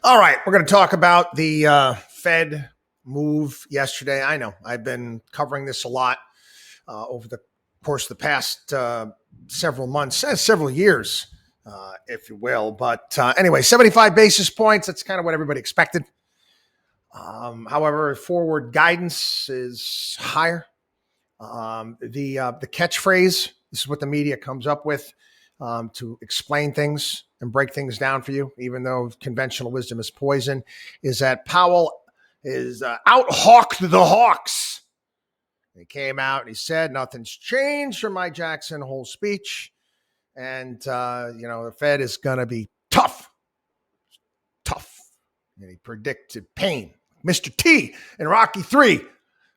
All right, we're going to talk about the Fed move yesterday. I know I've been covering this a lot over the course of the past several months, several years, if you will. But anyway, 75 basis points. That's kind of what everybody expected. However, forward guidance is higher. The catchphrase, this is what the media comes up with to explain things and break things down for you, even though conventional wisdom is poison, is that Powell is out-hawked the Hawks. He came out and he said, nothing's changed from my Jackson Hole speech. And, the Fed is going to be tough. And he predicted pain. Mr. T in Rocky III,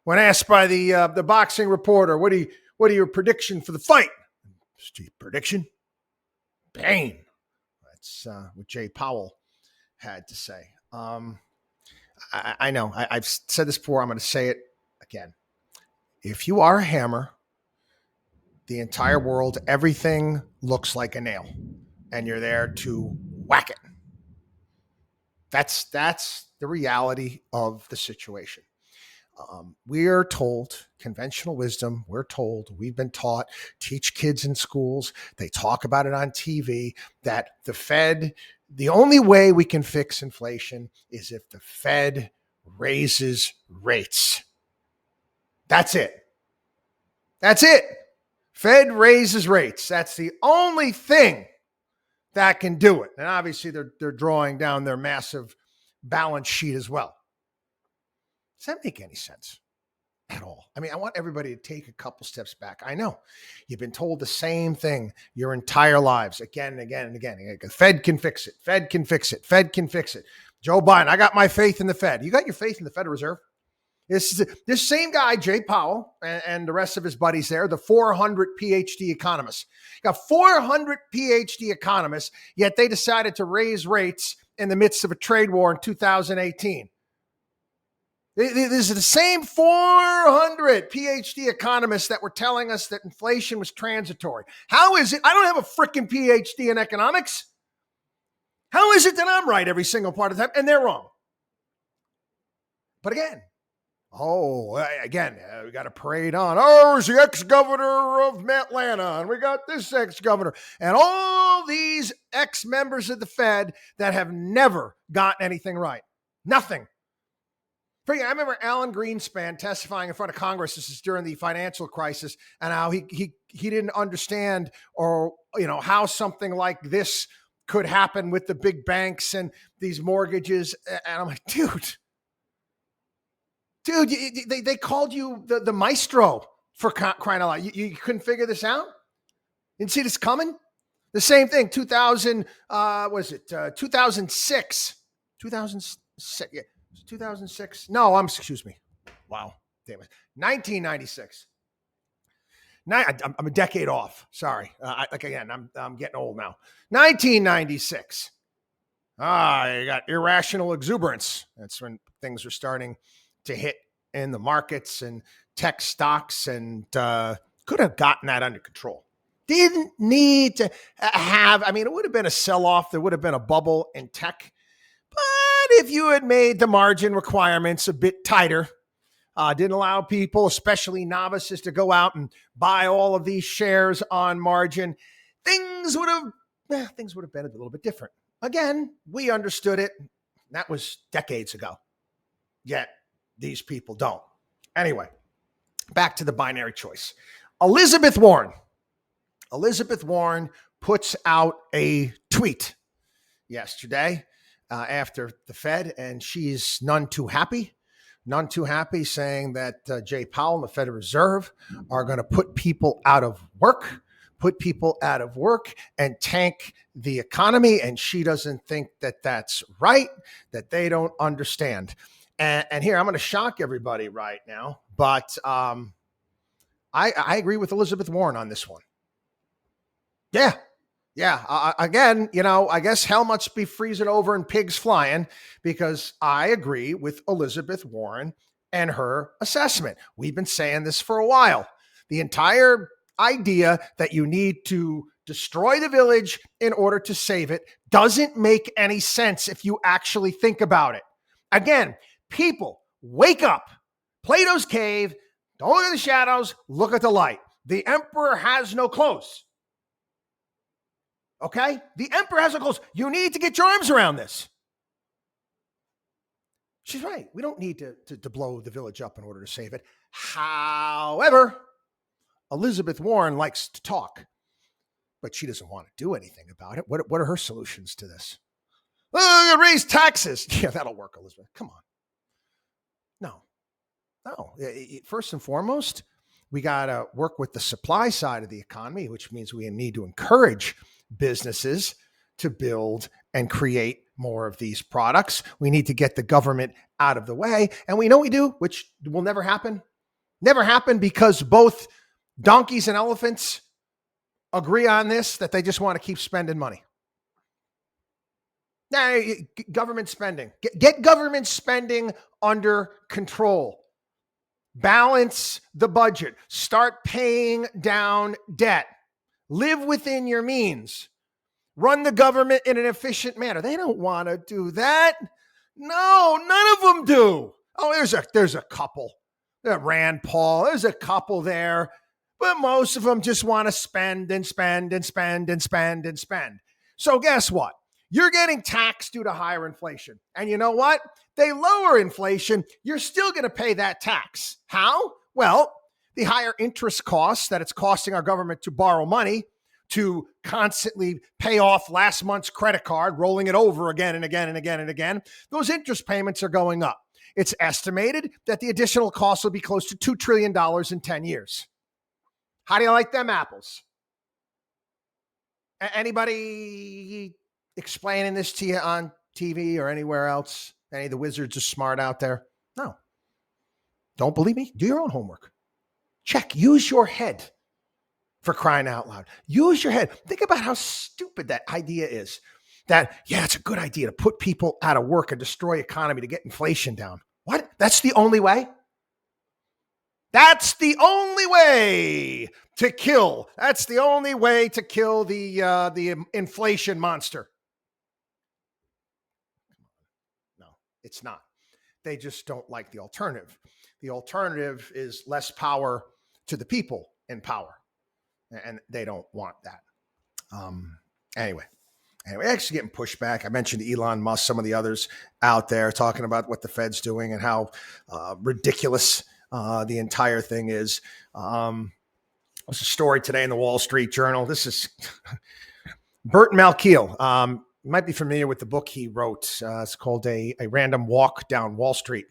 when asked by the boxing reporter, what are your prediction for the fight? Mr. Prediction? Pain. That's what Jay Powell had to say. I know. I've said this before. I'm going to say it again. If you are a hammer, the entire world, everything looks like a nail, and you're there to whack it. That's the reality of the situation. We're told, conventional wisdom, we've been taught, teach kids in schools, they talk about it on TV, that the Fed, the only way we can fix inflation is if the Fed raises rates. That's it. Fed raises rates. That's the only thing that can do it. And obviously they're drawing down their massive balance sheet as well. Does that make any sense at all? I mean, I want everybody to take a couple steps back. I know you've been told the same thing your entire lives, again and again and again. The Fed can fix it. Fed can fix it. Fed can fix it. Joe Biden, I got my faith in the Fed. You got your faith in the Federal Reserve? This same guy, Jay Powell, and the rest of his buddies there, the 400 PhD economists. You got 400 PhD economists, yet they decided to raise rates in the midst of a trade war in 2018. These are the same 400 PhD economists that were telling us that inflation was transitory. How is it? I don't have a freaking PhD in economics. How is it that I'm right every single part of the time and they're wrong? But again, we got a parade on. Oh, there's the ex-governor of Atlanta, and we got this ex-governor, and all these ex-members of the Fed that have never gotten anything right. Nothing. I remember Alan Greenspan testifying in front of Congress. This is during the financial crisis, and how he didn't understand how something like this could happen with the big banks and these mortgages. And I'm like, dude, they called you the maestro for crying out loud. You couldn't figure this out? Didn't see this coming? The same thing, 2006. 2006, yeah. 2006. No, excuse me. Wow. Damn it. 1996. I'm a decade off. Sorry. I'm getting old now. 1996. You got irrational exuberance. That's when things were starting to hit in the markets and tech stocks, and could have gotten that under control. Didn't need to have, it would have been a sell-off. There would have been a bubble in tech. But if you had made the margin requirements a bit tighter, didn't allow people, especially novices, to go out and buy all of these shares on margin, things would have been a little bit different. Again, we understood it. That was decades ago. Yet these people don't. Anyway, back to the binary choice. Elizabeth Warren puts out a tweet yesterday after the Fed, and she's none too happy, saying that Jay Powell and the Federal Reserve are going to put people out of work and tank the economy. And she doesn't think that that's right, that they don't understand. And here, I'm going to shock everybody right now, but I agree with Elizabeth Warren on this one. Yeah. Again, I guess hell must be freezing over and pigs flying, because I agree with Elizabeth Warren and her assessment. We've been saying this for a while. The entire idea that you need to destroy the village in order to save it Doesn't make any sense if you actually think about it. Again, people, wake up. Plato's cave. Don't look at the shadows. Look at the light. The emperor has no clothes. Okay? The emperor has no clothes. You need to get your arms around this. She's right. We don't need to blow the village up in order to save it. However, Elizabeth Warren likes to talk, but she doesn't want to do anything about it. What are her solutions to this? Oh, raise taxes. Yeah, that'll work, Elizabeth. Come on. No. First and foremost, we got to work with the supply side of the economy, which means we need to encourage businesses to build and create more of these products. We need to get the government out of the way. And we know we do, which will never happen. Never happen because both donkeys and elephants agree on this, that they just want to keep spending money. Now, government spending. Get government spending under control. Balance the budget. Start paying down debt. Live within your means. Run the government in an efficient manner. They don't want to do that. No, none of them do. Oh, there's a couple. Rand Paul, there's a couple there. But most of them just want to spend and spend and spend and spend and spend. So guess what? You're getting taxed due to higher inflation. And you know what? They lower inflation. You're still going to pay that tax. How? Well, the higher interest costs that it's costing our government to borrow money, to constantly pay off last month's credit card, rolling it over again and again and again and again, those interest payments are going up. It's estimated that the additional cost will be close to $2 trillion in 10 years. How do you like them apples? Anybody explaining this to you on TV or anywhere else? Any of the wizards are smart out there? No. Don't believe me? Do your own homework. Check. Use your head, for crying out loud. Use your head. Think about how stupid that idea is. That, yeah, it's a good idea to put people out of work and destroy economy to get inflation down. What? That's the only way? That's the only way to kill. That's the only way to kill the inflation monster. No, it's not. They just don't like the alternative. The alternative is less power to the people in power, and they don't want that. Anyway, actually getting pushed back. I mentioned Elon Musk, some of the others out there talking about what the Fed's doing and how ridiculous the entire thing is. There's a story today in the Wall Street Journal. This is Burt Malkiel. You might be familiar with the book he wrote. It's called A Random Walk Down Wall Street.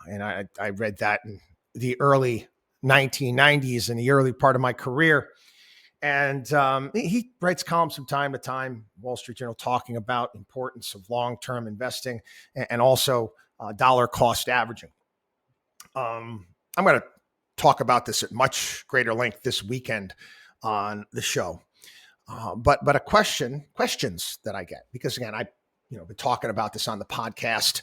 And I read that in the early 1990s, in the early part of my career. And he writes columns from time to time, Wall Street Journal, talking about importance of long-term investing and also dollar cost averaging. I'm going to talk about this at much greater length this weekend on the show. But questions that I get, because again, I've been talking about this on the podcast,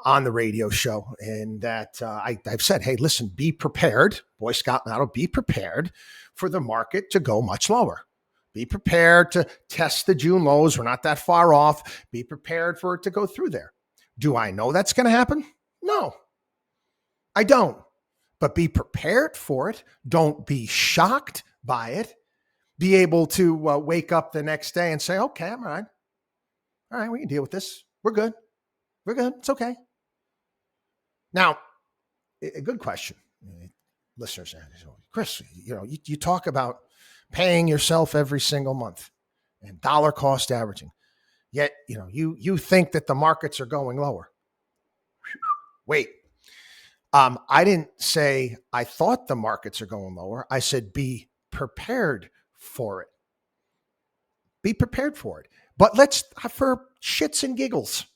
on the radio show, and that I've said, hey, listen, be prepared, Boy Scout motto, be prepared for the market to go much lower. Be prepared to test the June lows. We're not that far off. Be prepared for it to go through there. Do I know that's going to happen? No, I don't. But be prepared for it. Don't be shocked by it. Be able to wake up the next day and say, okay, I'm all right. All right, we can deal with this. We're good. We're good. It's okay. Now, a good question. Listeners, Chris, you talk about paying yourself every single month and dollar cost averaging. Yet, you think that the markets are going lower. Wait. I didn't say I thought the markets are going lower. I said be prepared for it. Be prepared for it. But let's, for shits and giggles,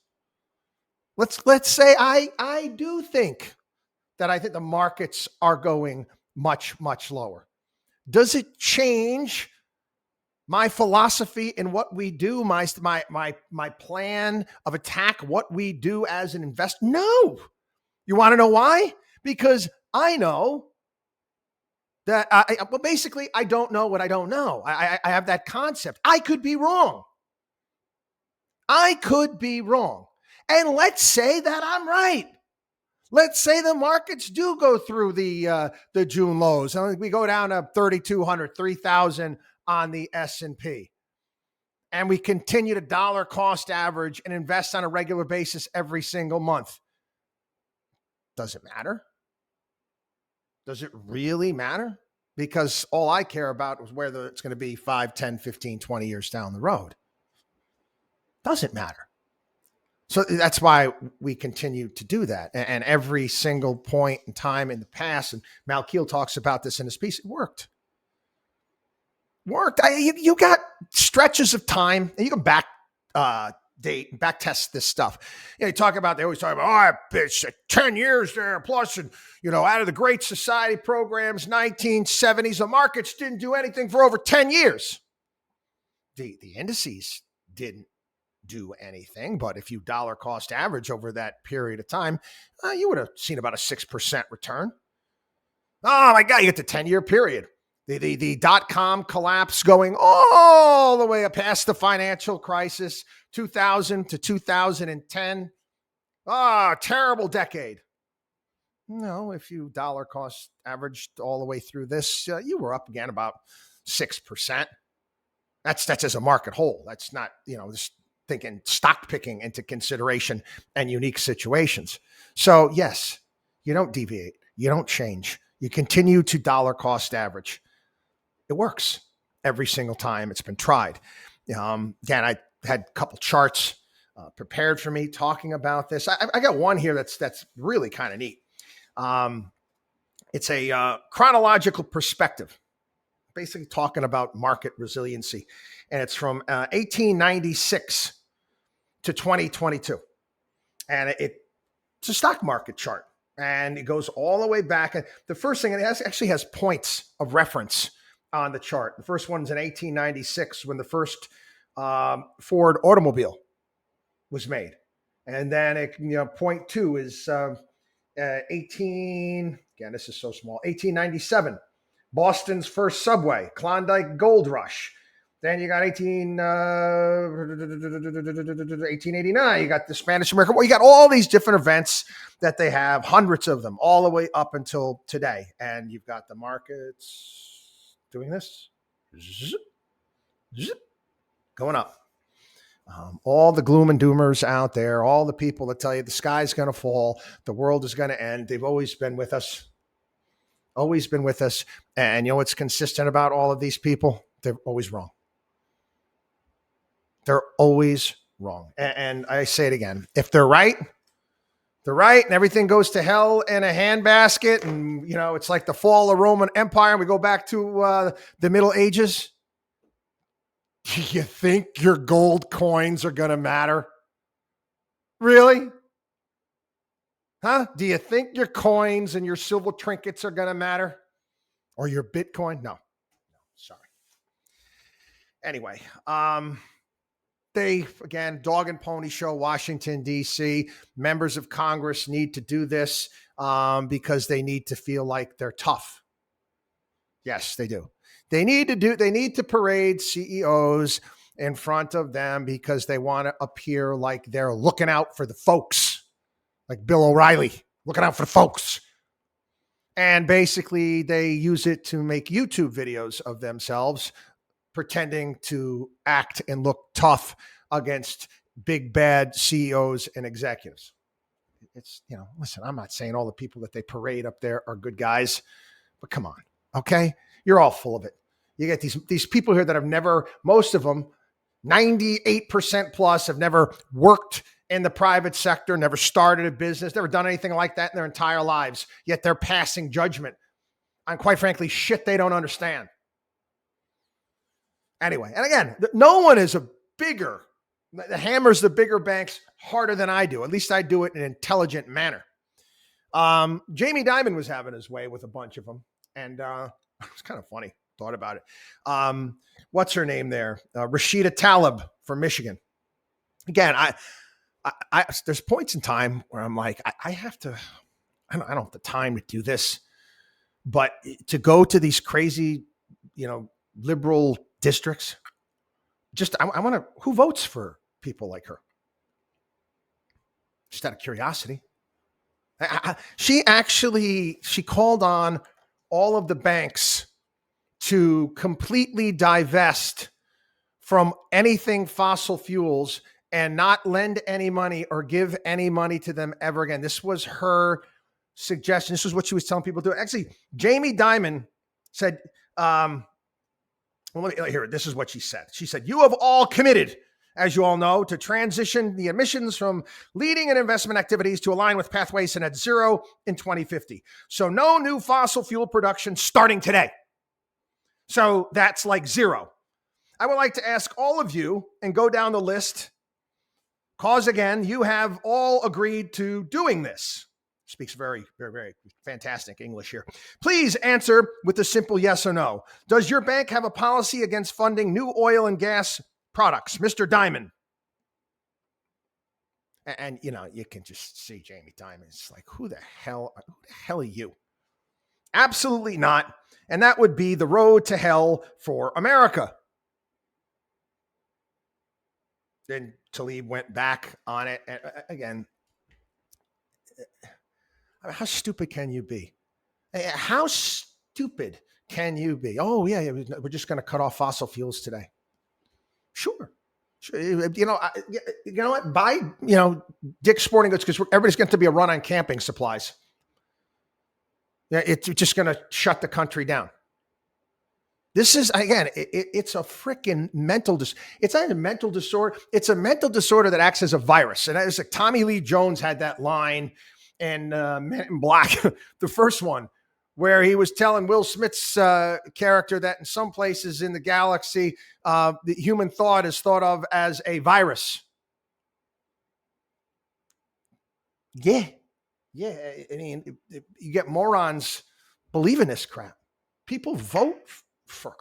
let's say I do think that I think the markets are going much, much lower. Does it change my philosophy in what we do, my plan of attack, what we do as an investor? No. You want to know why? Because I know that basically I don't know what I don't know. I have that concept. I could be wrong. I could be wrong. And let's say that I'm right. Let's say the markets do go through the June lows. We go down to 3,200, 3,000 on the S&P. And we continue to dollar cost average and invest on a regular basis every single month. Does it matter? Does it really matter? Because all I care about is whether it's going to be 5, 10, 15, 20 years down the road. Doesn't matter. So that's why we continue to do that. And every single point in time in the past, and Malkiel talks about this in his piece, it worked. You got stretches of time, and you can back test this stuff. They always talk about, bitch, 10 years there plus, and out of the Great Society programs, 1970s, the markets didn't do anything for over 10 years. The indices didn't do anything, but if you dollar cost average over that period of time, you would have seen about a 6% return. Oh my God, you get the 10-year period. The dot-com collapse going all the way up past the financial crisis, 2000 to 2010. Terrible decade. No, if you dollar cost averaged all the way through this, you were up again about 6%. That's as a market whole. That's not, just taking stock picking into consideration and unique situations. So yes, you don't deviate. You don't change. You continue to dollar cost average. It works every single time it's been tried. Again, I had a couple charts prepared for me talking about this. I got one here that's really kind of neat. It's a chronological perspective, basically talking about market resiliency. And it's from 1896 to 2022. And it's a stock market chart. And it goes all the way back. And the first thing, it actually has points of reference on the chart. The first one's in 1896 when the first Ford automobile was made. And then point 2 is 1897, Boston's first subway, Klondike Gold Rush. Then you got 1889, you got the Spanish American War. You got all these different events that they have, hundreds of them, all the way up until today. And you've got the markets doing this, going up. All the gloom and doomers out there, all the people that tell you the sky's going to fall, the world is going to end, they've always been with us. Always been with us. And you know what's consistent about all of these people? They're always wrong. They're always wrong. And I say it again. If they're right, and everything goes to hell in a handbasket. And, it's like the fall of Roman Empire. And we go back to the Middle Ages. Do you think your gold coins are going to matter? Really? Huh? Do you think your coins and your silver trinkets are going to matter? Or your Bitcoin? No, sorry. Anyway, again, dog and pony show, Washington, D.C. Members of Congress need to do this because they need to feel like they're tough. Yes, they do. They need to parade CEOs in front of them because they want to appear like they're looking out for the folks, like Bill O'Reilly, looking out for the folks. And basically they use it to make YouTube videos of themselves pretending to act and look tough against big bad CEOs and executives. It's, listen, I'm not saying all the people that they parade up there are good guys, but come on, okay? You're all full of it. You get these people here that have never, most of them, 98% plus, have never worked in the private sector, never started a business, never done anything like that in their entire lives, yet they're passing judgment on, quite frankly, shit they don't understand. Anyway, and again, no one is the hammers the bigger banks harder than I do. At least I do it in an intelligent manner. Jamie Dimon was having his way with a bunch of them. And it was kind of funny. Thought about it. What's her name there? Rashida Tlaib from Michigan. Again, I there's points in time where I'm like, I don't have the time to do this, but to go to these crazy, liberal districts, just I want to. Who votes for people like her. Just out of curiosity. She called on all of the banks to completely divest from anything fossil fuels and not lend any money or give any money to them ever again. This was her suggestion. This was what she was telling people to do. Actually, Jamie Dimon said, well, let me hear it. This is what she said. She said, "You have all committed, as you all know, to transition the emissions from leading and investment activities to align with pathways to net zero in 2050. So no new fossil fuel production starting today." So that's like zero. I would like to ask all of you and go down the list, because again, you have all agreed to doing this. Speaks very, very, very fantastic English here. Please answer with a simple yes or no. Does your bank have a policy against funding new oil and gas products? Mr. Dimon. And you know, you can just see Jamie Dimon. It's like, who the hell are you? Absolutely not. And that would be the road to hell for America. Then Tlaib went back on it. And again, how stupid can you be? How stupid can you be? Oh, yeah, we're just going to cut off fossil fuels today. Sure. You know what? Buy, Dick's Sporting Goods, because everybody's going to be a run on camping supplies. Yeah, it's just going to shut the country down. This is, again, it's a freaking it's not a mental disorder. It's a mental disorder that acts as a virus. And it's like Tommy Lee Jones had that line in Men in Black, the first one, where he was telling Will Smith's character that in some places in the galaxy, the human thought is thought of as a virus. Yeah. I mean, you get morons believing this crap. People vote for,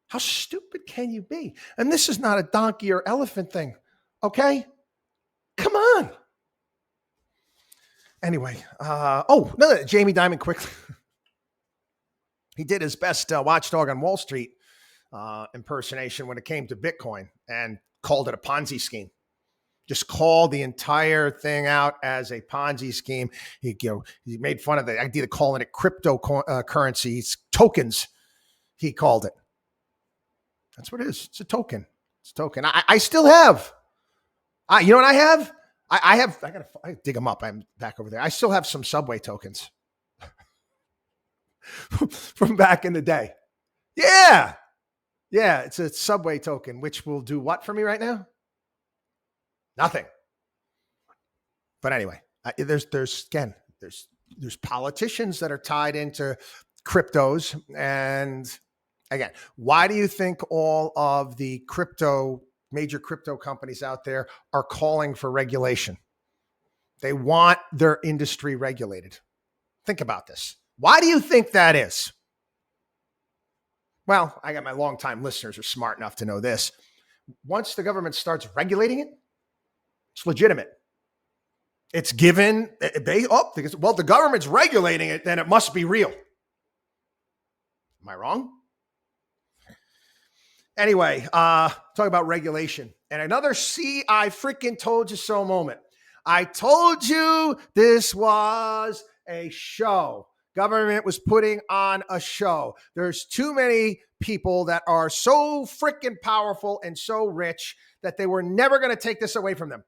how stupid can you be? And this is not a donkey or elephant thing, okay? Come on. Anyway, Jamie Dimon quickly. He did his best watchdog on Wall Street impersonation when it came to Bitcoin and called it a Ponzi scheme. Just called the entire thing out as a Ponzi scheme. He made fun of the idea of calling it cryptocurrencies, tokens. He called it. That's what it is. It's a token. It's a token. I still have. You know what I have? I gotta dig them up. I'm back over there. I still have some Subway tokens from back in the day. Yeah. It's a Subway token, which will do what for me right now? Nothing. But anyway, there's politicians that are tied into cryptos. And again, why do you think all of the major crypto companies out there are calling for regulation? They want their industry regulated. Think about this. Why do you think that is? Well, I got my longtime listeners are smart enough to know this. Once the government starts regulating it, it's legitimate. It's given, the government's regulating it, then it must be real. Am I wrong? Anyway, talk about regulation. And another see, I freaking told you so moment. I told you this was a show. Government was putting on a show. There's too many people that are so freaking powerful and so rich that they were never going to take this away from them.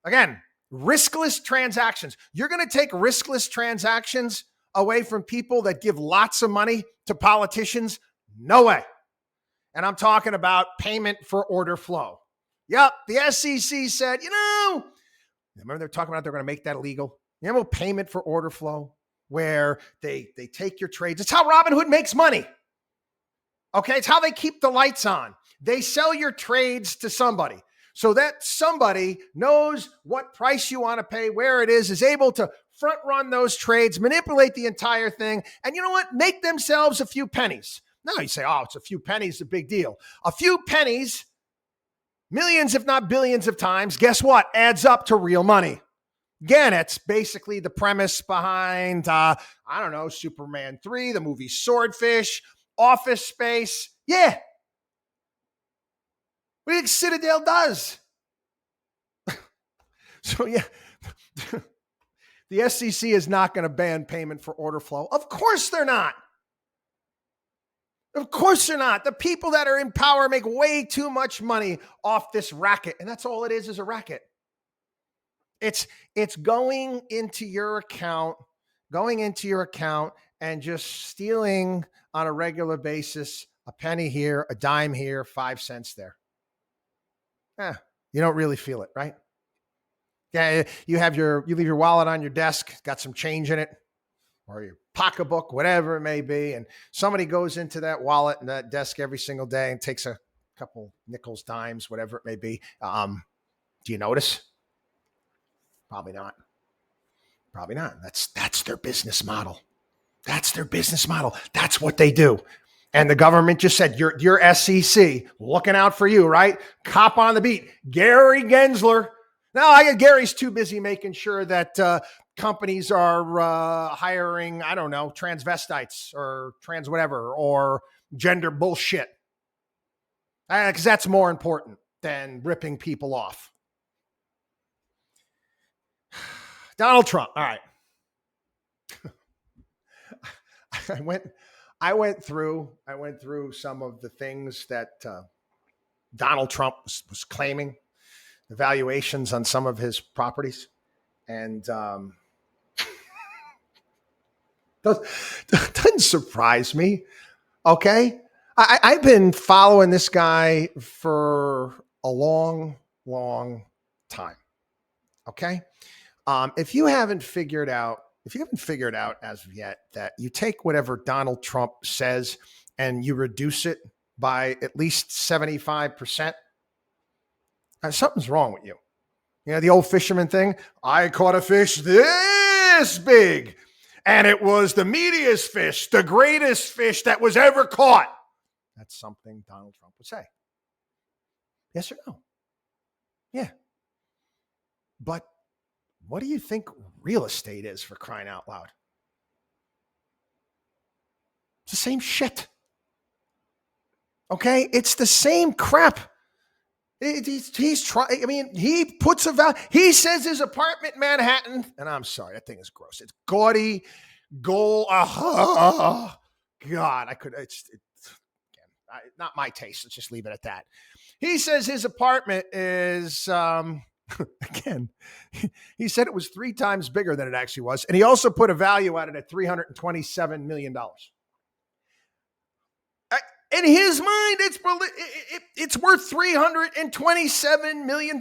Again, riskless transactions. You're going to take riskless transactions away from people that give lots of money to politicians? No way. And I'm talking about payment for order flow. Yep, the SEC said, remember they're talking about they're going to make that illegal? Payment for order flow, where they take your trades. It's how Robinhood makes money. Okay, it's how they keep the lights on. They sell your trades to somebody, so that somebody knows what price you want to pay, where it is able to front run those trades, manipulate the entire thing, and you know what? Make themselves a few pennies. Now you say, it's a few pennies, a big deal. A few pennies, millions, if not billions of times, guess what? Adds up to real money. Again, it's basically the premise behind, Superman 3, the movie Swordfish, Office Space. Yeah. What do you think Citadel does? So, yeah, the SEC is not going to ban payment for order flow. Of course they're not. Of course they're not. The people that are in power make way too much money off this racket. And that's all it is a racket. It's going into your account and just stealing on a regular basis, a penny here, a dime here, 5 cents there. You don't really feel it, right? Yeah, you leave your wallet on your desk, got some change in it, or your pocketbook, whatever it may be, and somebody goes into that wallet and that desk every single day and takes a couple nickels, dimes, whatever it may be. Do you notice? Probably not. That's their business model. That's their business model. That's what they do. And the government just said, you're SEC, looking out for you, right? Cop on the beat. Gary Gensler. Now, Gary's too busy making sure that companies are hiring, I don't know, transvestites or trans whatever, or gender bullshit. Because that's more important than ripping people off. Donald Trump. All right. I went through some of the things that Donald Trump was claiming, the valuations on some of his properties, and doesn't surprise me. Okay, I've been following this guy for a long time. Okay, if you haven't figured out as of yet that you take whatever Donald Trump says and you reduce it by at least 75%, something's wrong with you. You know, the old fisherman thing. I caught a fish this big, and it was the meatiest fish, the greatest fish that was ever caught. That's something Donald Trump would say. Yes or no? Yeah. But what do you think real estate is, for crying out loud? It's the same shit. Okay? It's the same crap. He's trying. I mean, he puts a value. He says his apartment in Manhattan, and I'm sorry, that thing is gross. It's gaudy, gold. God, not my taste. Let's just leave it at that. He says his apartment is, again, he said it was 3 times bigger than it actually was. And he also put a value on it at $327 million. In his mind, it's worth $327 million.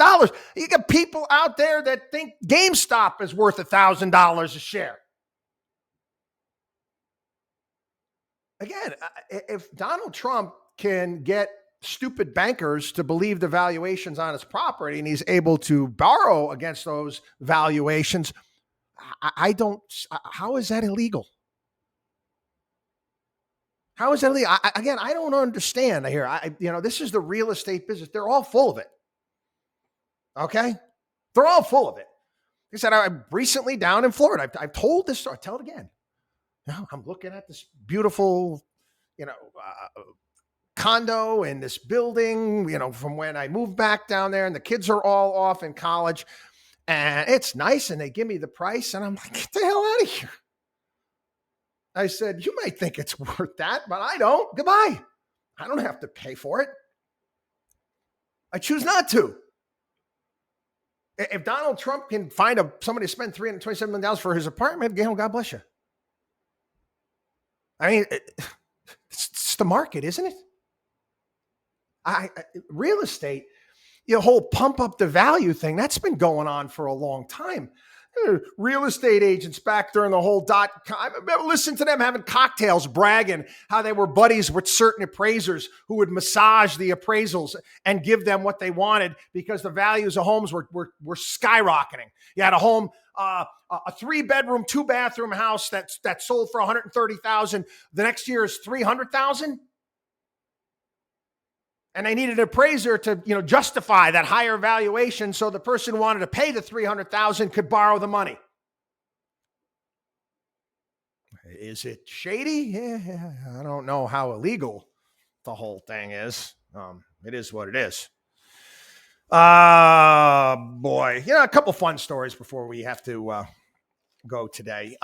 You got people out there that think GameStop is worth $1,000 a share. Again, if Donald Trump can get stupid bankers to believe the valuations on his property and he's able to borrow against those valuations, how is that illegal? How is that illegal? I don't understand here. This is the real estate business. They're all full of it. Okay? They're all full of it. Like I said, I'm recently down in Florida. I've told this story. I'll tell it again. I'm looking at this beautiful, condo in this building, from when I moved back down there, and the kids are all off in college, and it's nice, and they give me the price, and I'm like, get the hell out of here. I said, you might think it's worth that, but I don't. Goodbye. I don't have to pay for it. I choose not to. If Donald Trump can find somebody to spend $327 million for his apartment, God bless you. I mean, it's the market, isn't it? Real estate, whole pump up the value thing, that's been going on for a long time. Real estate agents back during the whole I remember listening to them having cocktails, bragging how they were buddies with certain appraisers who would massage the appraisals and give them what they wanted because the values of homes were skyrocketing. You had a home, a 3-bedroom, 2-bathroom house that sold for $130,000. The next year is $300,000. And they needed an appraiser to, justify that higher valuation so the person who wanted to pay the $300,000 could borrow the money. Is it shady? Yeah, I don't know how illegal the whole thing is. It is what it is. Boy. A couple fun stories before we have to go today.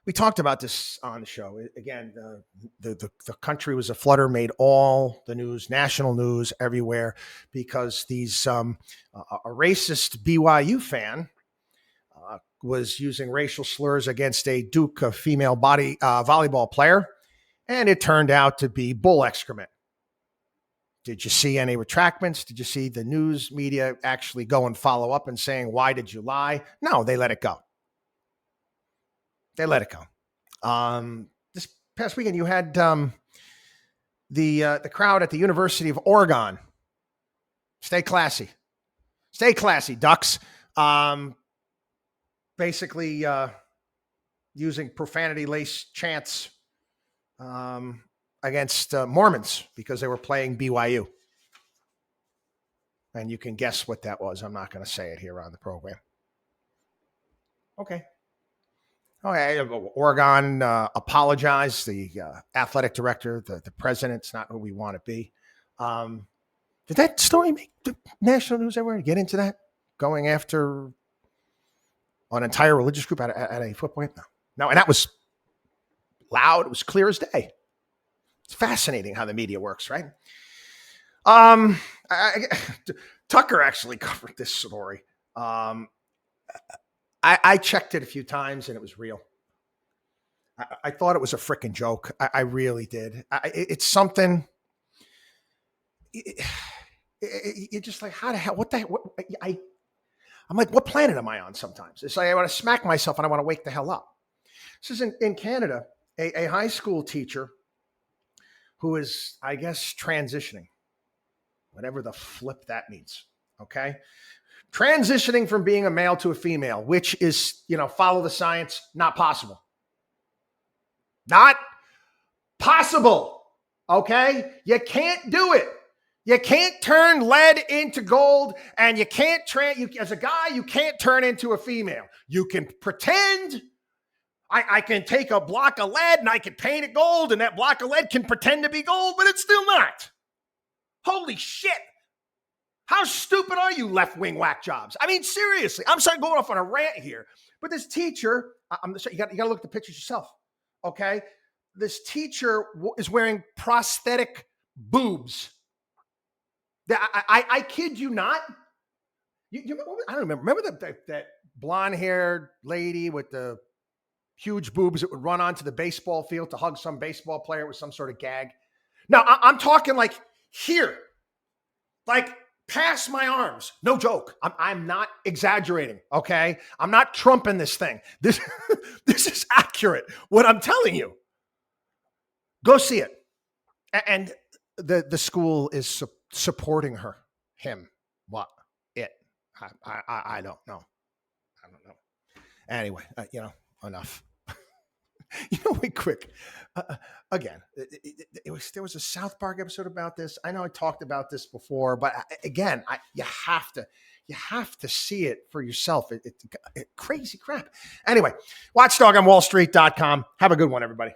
We talked about this on the show. Again, the country was aflutter, made all the news, national news everywhere, because these a racist BYU fan was using racial slurs against a Duke female volleyball player, and it turned out to be bull excrement. Did you see any retractments? Did you see the news media actually go and follow up and saying, why did you lie? No, they let it go. This past weekend, you had the crowd at the University of Oregon. Stay classy, Ducks. Basically using profanity-laced chants against Mormons because they were playing BYU. And you can guess what that was. I'm not going to say it here on the program. Okay. Oregon apologized. The athletic director, the president's not who we want to be. Did that story make the national news everywhere? Get into that? Going after an entire religious group at a football game? No, and that was loud. It was clear as day. It's fascinating how the media works, right? Tucker actually covered this story. I checked it a few times and it was real. I thought it was a freaking joke. I really did. It's something. You're just like, how the hell? What the hell? I'm like, what planet am I on sometimes? It's like I want to smack myself and I want to wake the hell up. This is in Canada, a high school teacher who is, I guess, transitioning, whatever the flip that means. Okay. Transitioning from being a male to a female, which is, follow the science, not possible. Not possible. Okay. You can't do it. You can't turn lead into gold, and you can't as a guy, you can't turn into a female. You can pretend. I can take a block of lead and I can paint it gold, and that block of lead can pretend to be gold, but it's still not. Holy shit. How stupid are you, left-wing whack jobs? I mean, seriously, I'm sorry, going off on a rant here, but this teacher, you got to look at the pictures yourself, okay? This teacher is wearing prosthetic boobs. I kid you not. I don't remember. Remember that blonde-haired lady with the huge boobs that would run onto the baseball field to hug some baseball player with some sort of gag? Now, I'm talking like here, like past my arms. No joke. I'm not exaggerating, okay? I'm not trumping this thing. This is accurate, what I'm telling you. Go see it. And the school is supporting him. What? It. I don't know. I don't know. Anyway, enough. Wait quick. Again, there was a South Park episode about this. I know I talked about this before, but again, you have to see it for yourself. It's crazy crap. Anyway, watchdogonwallstreet.com. Have a good one, everybody.